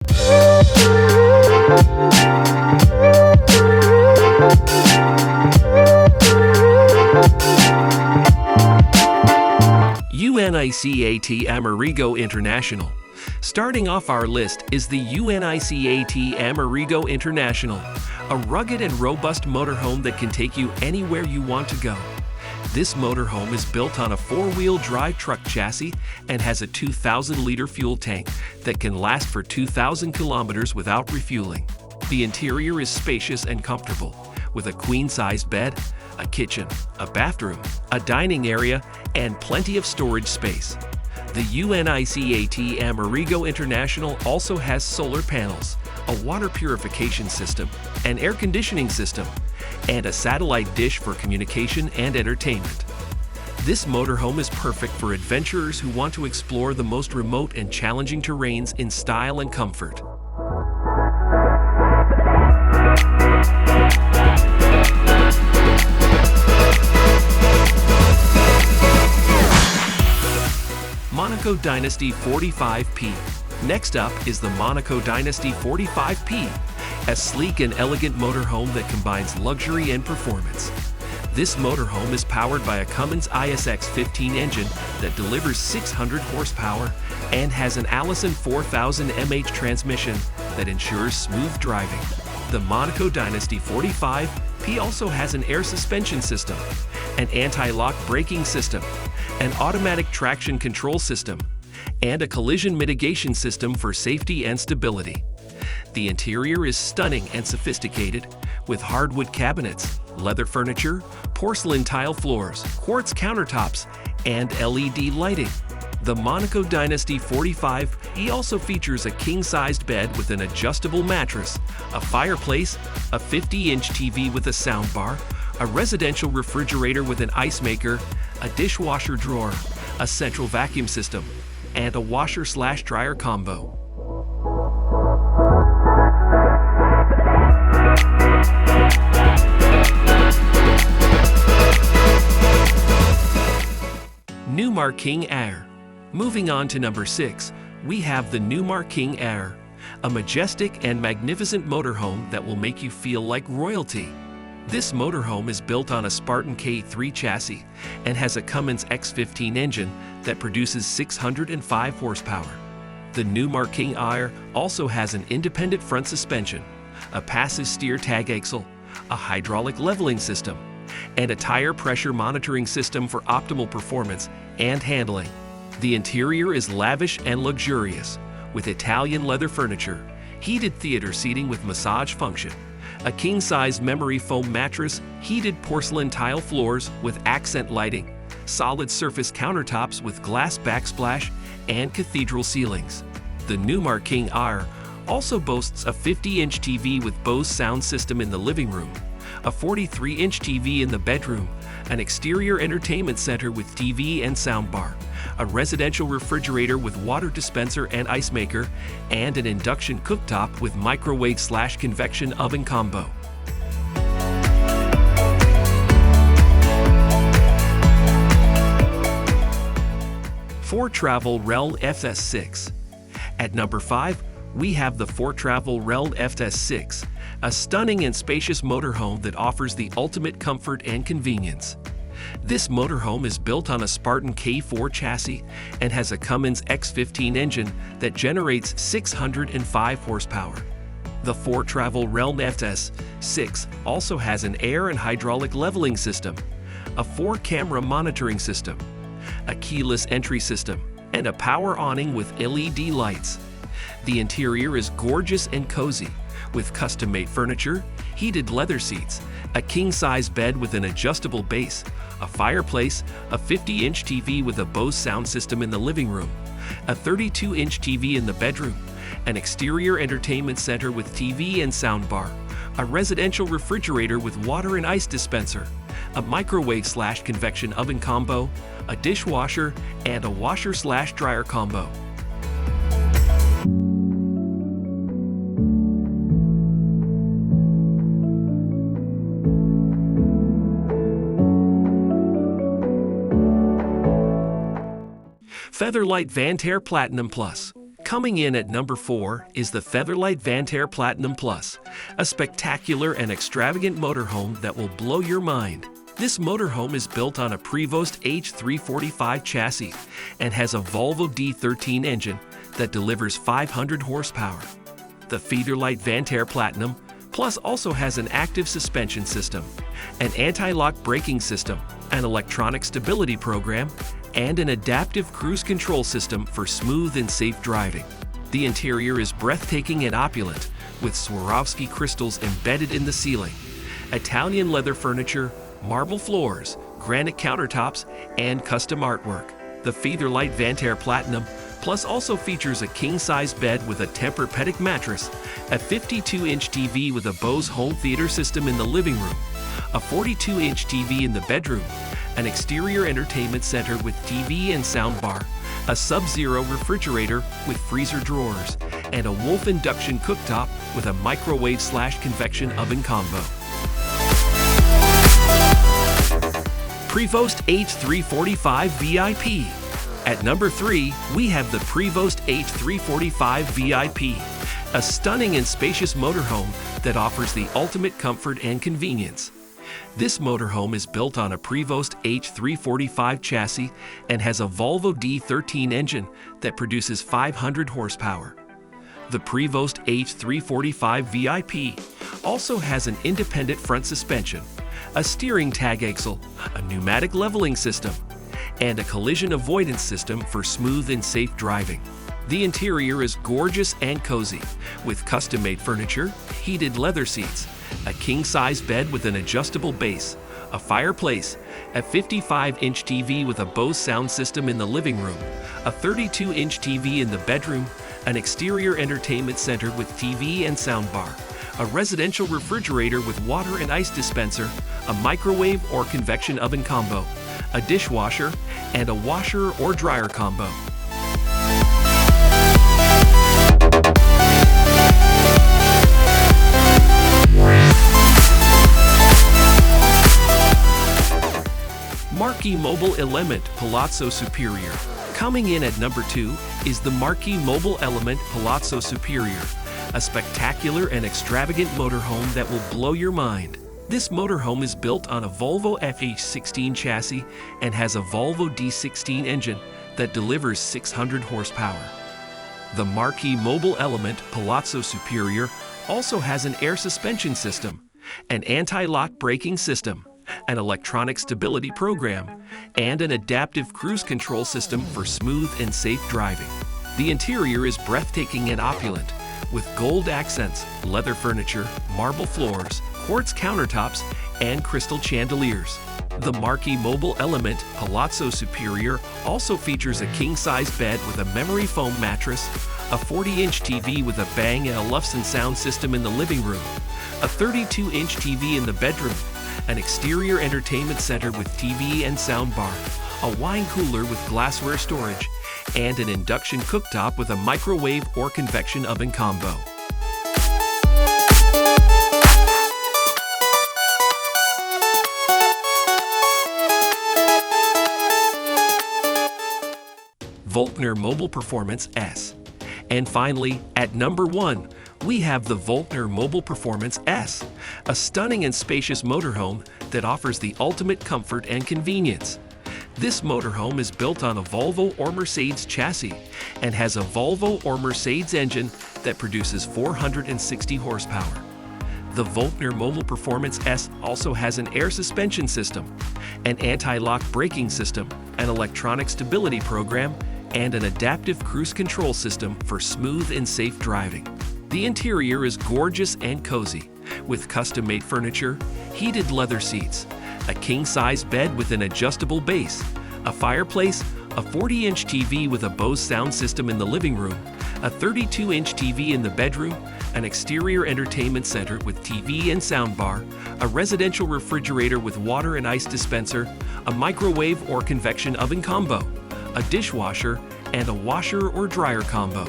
Unicat Amerigo International. Starting off our list is the Unicat Amerigo International, a rugged and robust motorhome that can take you anywhere you want to go. This motorhome is built on a four-wheel drive truck chassis and has a 2,000-liter fuel tank that can last for 2,000 kilometers without refueling. The interior is spacious and comfortable, with a queen-sized bed, a kitchen, a bathroom, a dining area, and plenty of storage space. The Unicat Amerigo International also has solar panels, a water purification system, an air conditioning system, and a satellite dish for communication and entertainment. This motorhome is perfect for adventurers who want to explore the most remote and challenging terrains in style and comfort. Monaco Dynasty 45P. Next up is the Monaco Dynasty 45P, a sleek and elegant motorhome that combines luxury and performance. This motorhome is powered by a Cummins ISX-15 engine that delivers 600 horsepower and has an Allison 4000 mH transmission that ensures smooth driving. The Monaco Dynasty 45P also has an air suspension system, an anti-lock braking system, an automatic traction control system, and a collision mitigation system for safety and stability. The interior is stunning and sophisticated, with hardwood cabinets, leather furniture, porcelain tile floors, quartz countertops, and LED lighting. The Monaco Dynasty 45P also features a king-sized bed with an adjustable mattress, a fireplace, a 50-inch TV with a soundbar, a residential refrigerator with an ice maker, a dishwasher drawer, a central vacuum system, and a washer/dryer combo. Newmar King Aire. Moving on to number 6, we have the Newmar King Aire, a majestic and magnificent motorhome that will make you feel like royalty. This motorhome is built on a Spartan K3 chassis and has a Cummins X15 engine that produces 605 horsepower. The Newmar King Aire also has an independent front suspension, a passive steer tag axle, a hydraulic leveling system, and a tire pressure monitoring system for optimal performance and handling. The interior is lavish and luxurious, with Italian leather furniture, heated theater seating with massage function, a king-size memory foam mattress, heated porcelain tile floors with accent lighting, solid surface countertops with glass backsplash, and cathedral ceilings. The Newmar King R also boasts a 50-inch TV with Bose sound system in the living room, a 43-inch TV in the bedroom, an exterior entertainment center with TV and soundbar, a residential refrigerator with water dispenser and ice maker, and an induction cooktop with microwave/convection oven combo. Foretravel Rel FS6. At number 5, we have the Foretravel Rel FS6, a stunning and spacious motorhome that offers the ultimate comfort and convenience. This motorhome is built on a Spartan K4 chassis and has a Cummins X15 engine that generates 605 horsepower. The Foretravel Realm FS6 also has an air and hydraulic leveling system, a 4-camera monitoring system, a keyless entry system, and a power awning with LED lights. The interior is gorgeous and cozy, with custom-made furniture, heated leather seats, a king-size bed with an adjustable base, a fireplace, a 50-inch TV with a Bose sound system in the living room, a 32-inch TV in the bedroom, an exterior entertainment center with TV and soundbar, a residential refrigerator with water and ice dispenser, a microwave/convection oven combo, a dishwasher, and a washer/dryer combo. Featherlite Vantair Platinum Plus. Coming in at number 4 is the Featherlite Vantair Platinum Plus, a spectacular and extravagant motorhome that will blow your mind. This motorhome is built on a Prevost H345 chassis and has a Volvo D13 engine that delivers 500 horsepower. The Featherlite Vantair Platinum Plus also has an active suspension system, an anti-lock braking system, an electronic stability program, and an adaptive cruise control system for smooth and safe driving. The interior is breathtaking and opulent, with Swarovski crystals embedded in the ceiling, Italian leather furniture, marble floors, granite countertops, and custom artwork. The Featherlite Vantair Platinum Plus also features a king-size bed with a Tempur-Pedic mattress, a 52-inch TV with a Bose home theater system in the living room, a 42-inch TV in the bedroom, an exterior entertainment center with TV and soundbar, a Sub-Zero refrigerator with freezer drawers, and a Wolf induction cooktop with a microwave/convection oven combo. Prevost H345 VIP. At number 3, we have the Prevost H345 VIP, a stunning and spacious motorhome that offers the ultimate comfort and convenience. This motorhome is built on a Prevost H345 chassis and has a Volvo D13 engine that produces 500 horsepower. The Prevost H345 VIP also has an independent front suspension, a steering tag axle, a pneumatic leveling system, and a collision avoidance system for smooth and safe driving. The interior is gorgeous and cozy, with custom-made furniture, heated leather seats, a king-size bed with an adjustable base, a fireplace, a 55-inch TV with a Bose sound system in the living room, a 32-inch TV in the bedroom, an exterior entertainment center with TV and soundbar, a residential refrigerator with water and ice dispenser, a microwave or convection oven combo, a dishwasher, and a washer or dryer combo. Marquee Mobil EleMMent Palazzo Superior. Coming in at number 2 is the Marquee Mobil EleMMent Palazzo Superior, a spectacular and extravagant motorhome that will blow your mind. This motorhome is built on a Volvo FH16 chassis and has a Volvo D16 engine that delivers 600 horsepower. The Marquee Mobil EleMMent Palazzo Superior also has an air suspension system, an anti-lock braking system, an electronic stability program, and an adaptive cruise control system for smooth and safe driving. The interior is breathtaking and opulent, with gold accents, leather furniture, marble floors, quartz countertops, and crystal chandeliers. The Marquee Mobil EleMMent Palazzo Superior also features a king-size bed with a memory foam mattress, a 40-inch TV with a Bang & Olufsen sound system in the living room, a 32-inch TV in the bedroom, an exterior entertainment center with TV and soundbar, a wine cooler with glassware storage, and an induction cooktop with a microwave or convection oven combo. Volkner Mobil Performance S. And finally, at number 1, we have the Volkner Mobil Performance S, a stunning and spacious motorhome that offers the ultimate comfort and convenience. This motorhome is built on a Volvo or Mercedes chassis and has a Volvo or Mercedes engine that produces 460 horsepower. The Volkner Mobil Performance S also has an air suspension system, an anti-lock braking system, an electronic stability program, and an adaptive cruise control system for smooth and safe driving. The interior is gorgeous and cozy, with custom-made furniture, heated leather seats, a king-size bed with an adjustable base, a fireplace, a 40-inch TV with a Bose sound system in the living room, a 32-inch TV in the bedroom, an exterior entertainment center with TV and soundbar, a residential refrigerator with water and ice dispenser, a microwave or convection oven combo, a dishwasher, and a washer or dryer combo.